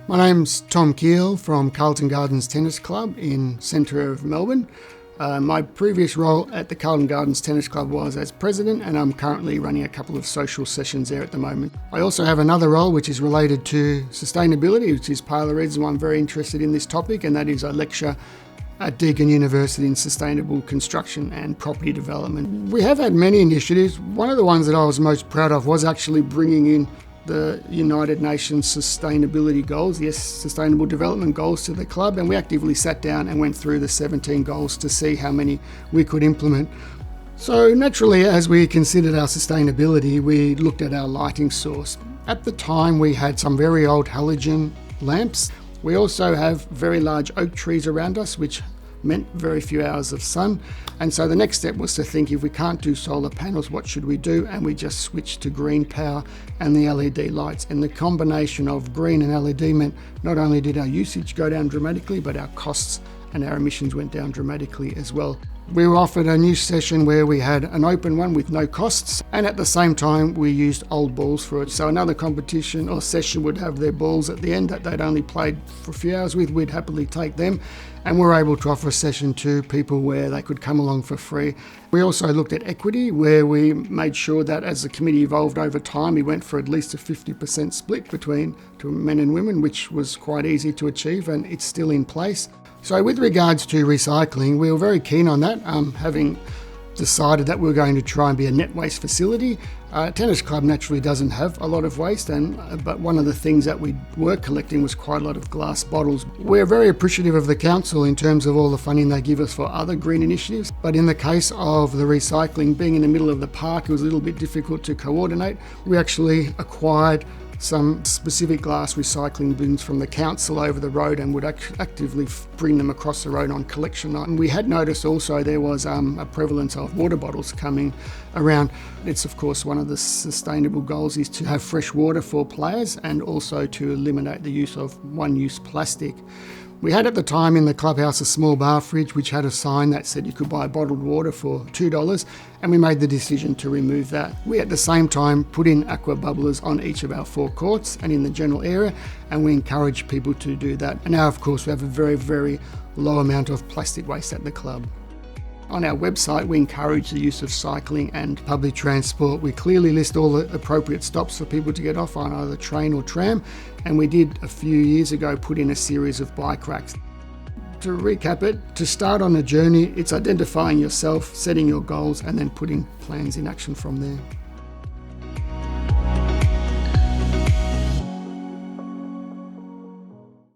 My name's Tom Keel from Carlton Gardens Tennis Club in centre of Melbourne. My previous role at the Carlton Gardens Tennis Club was as president, and I'm currently running a couple of social sessions there at the moment. I also have another role which is related to sustainability, which is part of the reason why I'm very interested in this topic, and that is I lecture at Deakin University in sustainable construction and property development. We have had many initiatives. One of the ones that I was most proud of was actually bringing in the United Nations Sustainability Goals, the Sustainable Development Goals, to the club, and we actively sat down and went through the 17 goals to see how many we could implement. So naturally, as we considered our sustainability, we looked at our lighting source. At the time, we had some very old halogen lamps. We also have very large oak trees around us, which meant very few hours of sun. And so the next step was to think, if we can't do solar panels, what should we do? And we just switched to green power and the LED lights. And the combination of green and LED meant not only did our usage go down dramatically, but our costs and our emissions went down dramatically as well. We were offered a new session where we had an open one with no costs, and at the same time we used old balls for it. So another competition or session would have their balls at the end that they'd only played for a few hours with. We'd happily take them, and we're able to offer a session to people where they could come along for free. We also looked at equity, where we made sure that as the committee evolved over time, we went for at least a 50% split between men and women, which was quite easy to achieve, and it's still in place. So with regards to recycling, we were very keen on that, having decided that we were going to try and be a net waste facility. Tennis Club naturally doesn't have a lot of waste, but one of the things that we were collecting was quite a lot of glass bottles. We're very appreciative of the council in terms of all the funding they give us for other green initiatives, but in the case of the recycling, being in the middle of the park, it was a little bit difficult to coordinate. We actually acquired some specific glass recycling bins from the council over the road and would actively bring them across the road on collection night. And we had noticed also there was a prevalence of water bottles coming around. It's of course one of the sustainable goals is to have fresh water for players and also to eliminate the use of one-use plastic. We had at the time in the clubhouse a small bar fridge which had a sign that said you could buy bottled water for $2, and we made the decision to remove that. We at the same time put in aqua bubblers on each of our 4 courts and in the general area, and we encourage people to do that. And now of course we have a very, very low amount of plastic waste at the club. On our website, we encourage the use of cycling and public transport. We clearly list all the appropriate stops for people to get off on either train or tram, and we did a few years ago put in a series of bike racks. To recap it, to start on a journey, it's identifying yourself, setting your goals, and then putting plans in action from there.